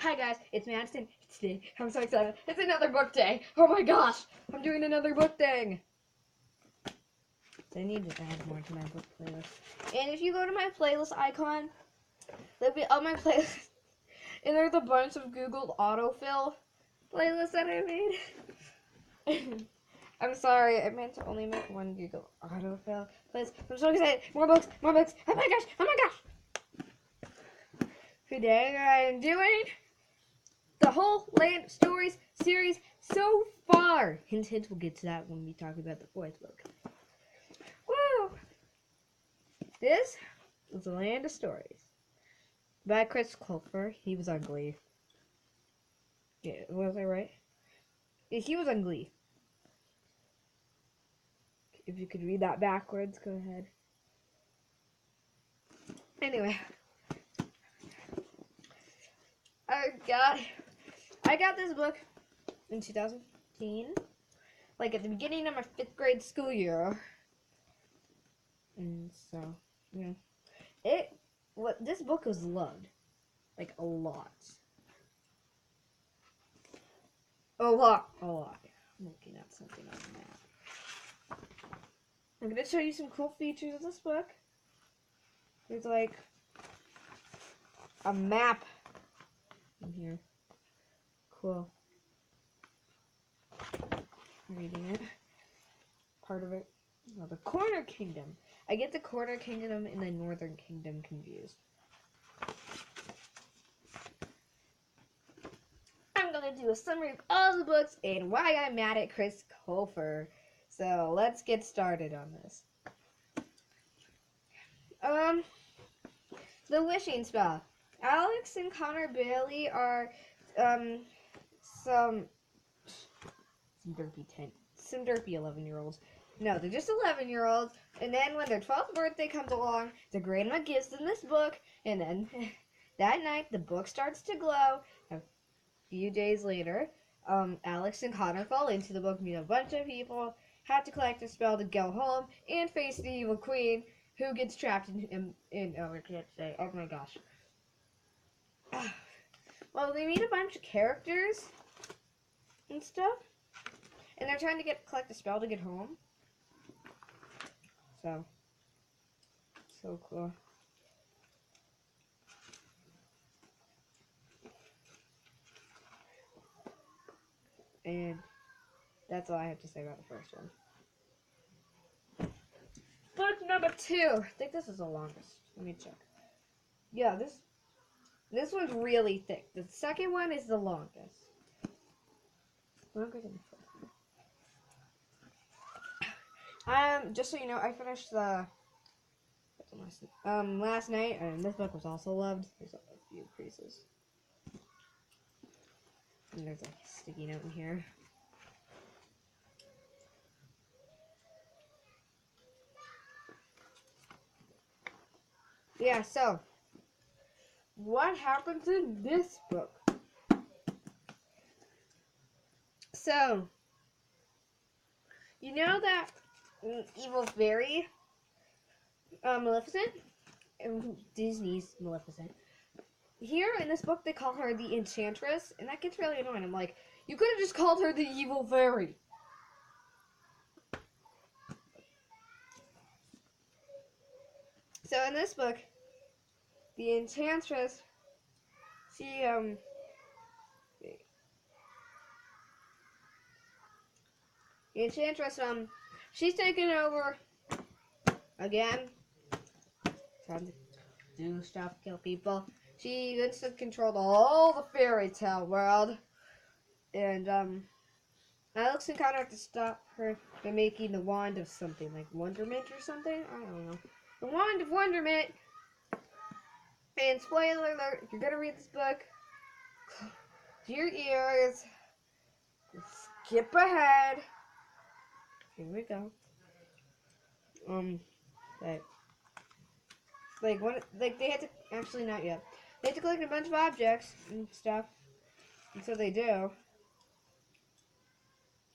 Hi guys, it's Madison. Today, I'm so excited. It's another book day. Oh my gosh, I'm doing another book thing. I need to add more to my book playlist. And if you go to my playlist icon, there'll be on my playlist. And there's a bunch of Google autofill playlists that I made. I'm sorry, I meant to only make one Google autofill playlist. I'm so excited. More books, more books. Oh my gosh, oh my gosh. Today I am doing the whole Land of Stories series so far. Hint, hint, we'll get to that when we talk about the fourth book. Woo! This is the Land of Stories by Chris Colfer. He was on Glee. Yeah, was I right? Yeah, he was on Glee. If you could read that backwards, go ahead. Anyway, I got this book in 2015, like at the beginning of my 5th grade school year. And so, yeah. This book was loved. Like, a lot. A lot. I'm looking at something on the map. I'm going to show you some cool features of this book. There's, like, a map in here. Cool. Reading it. Part of it. Oh, the Corner Kingdom. I get the Corner Kingdom and the Northern Kingdom confused. I'm going to do a summary of all the books and why I'm mad at Chris Colfer. So, let's get started on this. The Wishing Spell. Alex and Connor Bailey are, some derpy 11-year-olds. No, they're just 11-year-olds. And then when their 12th birthday comes along, their grandma gives them this book. And then that night, the book starts to glow. A few days later, Alex and Connor fall into the book, meet a bunch of people, have to collect a spell to go home, and face the evil queen, who gets trapped in oh, I can't say. Oh my gosh. Well, they meet a bunch of characters and stuff. And they're trying to collect a spell to get home. So cool. And that's all I have to say about the first one. Book number 2. I think this is the longest. Let me check. Yeah, this one's really thick. The second one is the longest. Longer than the first. Just so you know, I finished the last night, and this book was also loved. There's a few creases. And there's a sticky note in here. Yeah, so what happens in this book? So, you know that evil fairy, Maleficent? Disney's Maleficent. Here in this book, they call her the Enchantress, and that gets really annoying. I'm like, you could have just called her the evil fairy. So in this book, the Enchantress, she, the Enchantress, she's taken over again, trying to do stuff, kill people. She instant controlled all the fairy tale world, and, Alex and Connor have to stop her by making the wand of something, like Wonderment or something? I don't know. The Wand of Wonderment! And spoiler alert, if you're gonna read this book, to your ears, skip ahead. Here we go. They had to, actually not yet. They had to collect a bunch of objects and stuff, and so they do.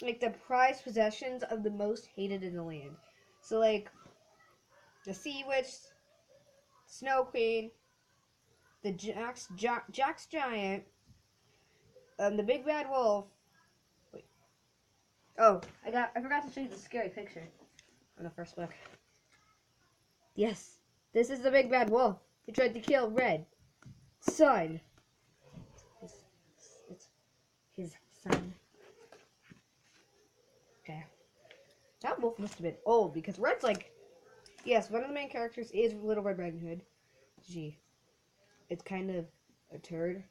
Like, the prized possessions of the most hated in the land. So, like, the Sea Witch, Snow Queen, the Jack's Giant, The big bad wolf. Wait. Oh, I forgot to show you the scary picture on the first book. Yes, this is the big bad wolf who tried to kill Red son. It's his son. Okay. That wolf must have been old because Red's like, yes, one of the main characters is Little Red Riding Hood. It's kind of a turd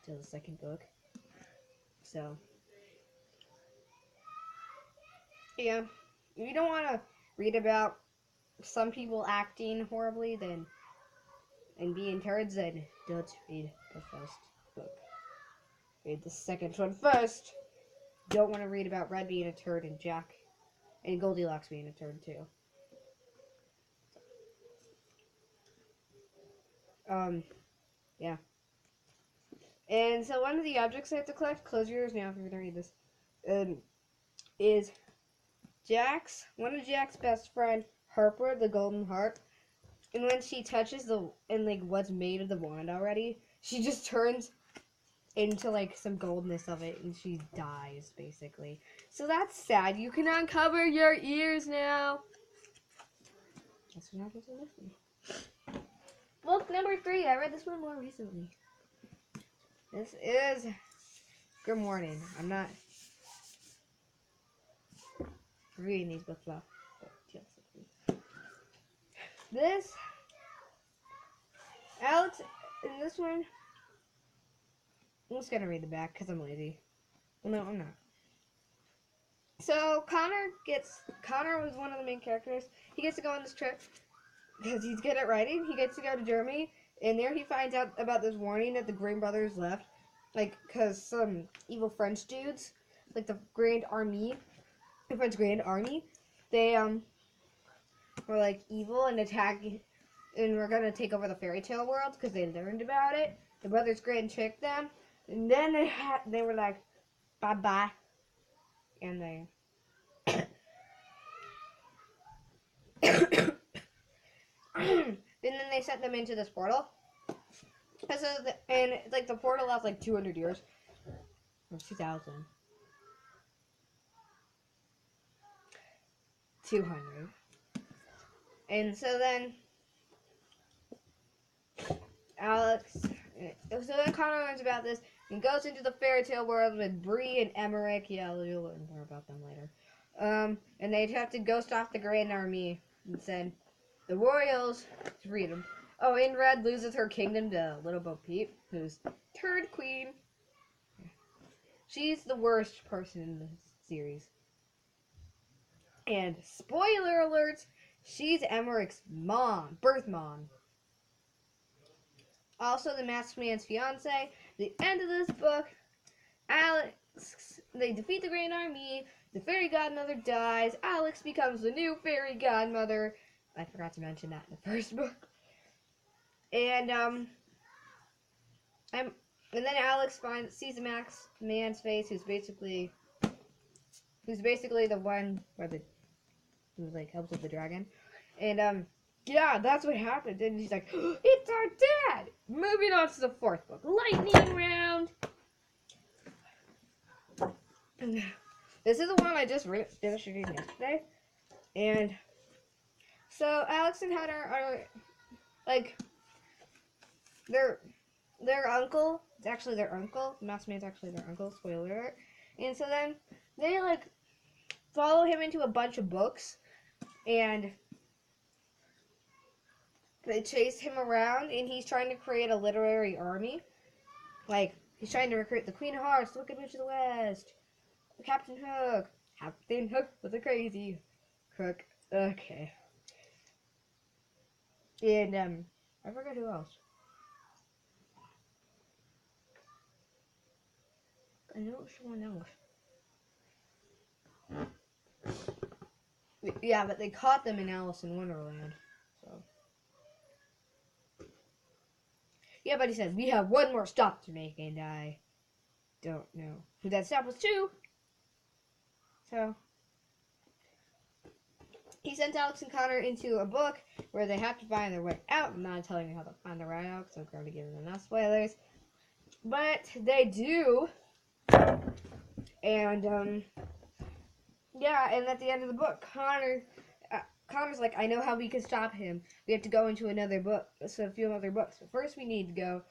till the second book. So, yeah, if you don't want to read about some people acting horribly and being turds, then don't read the first book. Read the second one first. Don't want to read about Red being a turd and Jack and Goldilocks being a turd too. Yeah. And so one of the objects I have to collect, close your ears now if you're gonna read this, is one of Jack's best friend, Harper, the golden harp. And when she touches what's made of the wand already, she just turns into like some goldness of it and she dies basically. So that's sad. You can uncover your ears now. Guess we're not supposed to listen. Book number 3. I read this one more recently. This is Good Morning. I'm not reading these books well. This Alex in this one, I'm just gonna read the back because I'm lazy. Well, no, I'm not. So Connor was one of the main characters. He gets to go on this trip because he's good at writing. He gets to go to Germany, and there he finds out about this warning that the Green Brothers left, like because some evil French dudes, like the French Grand Army, they were like evil and attacking, and we're gonna take over the fairy tale world because they learned about it. The Brothers Grand tricked them, and then they were like, bye bye, and they. And then they sent them into this portal. And like the portal lasts like 200 years. Or 2,000. 200. And so then so then Connor learns about this and goes into the fairy tale world with Bree and Emmerich. Yeah, you'll learn more about them later. And they'd have to go stop the Grand Army and said, the Royals freedom. Oh, and Red loses her kingdom to Little Bo Peep, who's Turd Queen. She's the worst person in the series. And spoiler alert, she's Emmerich's mom, birth mom. Also, the masked man's fiance. The end of this book, they defeat the Grand Army. The fairy godmother dies. Alex becomes the new fairy godmother. I forgot to mention that in the first book. And then Alex sees the masked man's face, who's basically the one who like helps with the dragon. And yeah, that's what happened. And he's like, it's our dad! Moving on to the 4th book. Lightning round! This is the one I just finished reading yesterday. And so Alex and Hunter are like their uncle. It's actually their uncle. The masked man's actually their uncle. Spoiler alert. And so then they like follow him into a bunch of books, and they chase him around, and he's trying to create a literary army. Like, he's trying to recruit the Queen of Hearts, the Wicked Witch of the West, Captain Hook with a crazy crook. Okay. And, I forgot who else. I know someone else. Yeah, but they caught them in Alice in Wonderland. So. Yeah, but he said, we have one more stop to make, and I don't know who that stop was to. So, he sent Alex and Connor into a book where they have to find their way out. I'm not telling you how to find their way out because I'm going to give them enough spoilers. But they do. And yeah, and at the end of the book, Connor's like, I know how we can stop him. We have to go into another book, so a few other books. But first, we need to go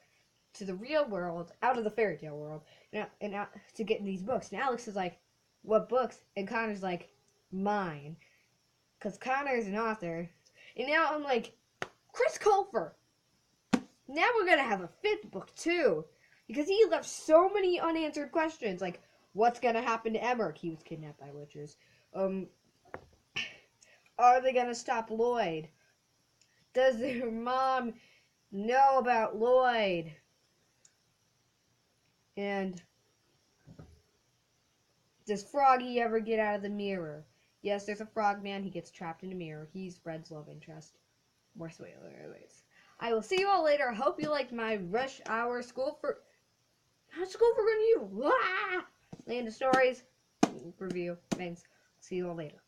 to the real world, out of the fairy tale world, and out to get these books. And Alex is like, what books? And Connor's like, mine, because Connor is an author. And now I'm like, Chris Colfer. Now we're gonna have a fifth book too, because he left so many unanswered questions, like what's gonna happen to Emmerich? He was kidnapped by witches. Are they gonna stop Lloyd? Does their mom know about Lloyd? And does Froggy ever get out of the mirror? Yes, there's a frog man. He gets trapped in a mirror. He's Red's love interest. More spoiler alerts. I will see you all later. I hope you liked my rush hour school for review. Land of Stories review. Thanks. See you all later.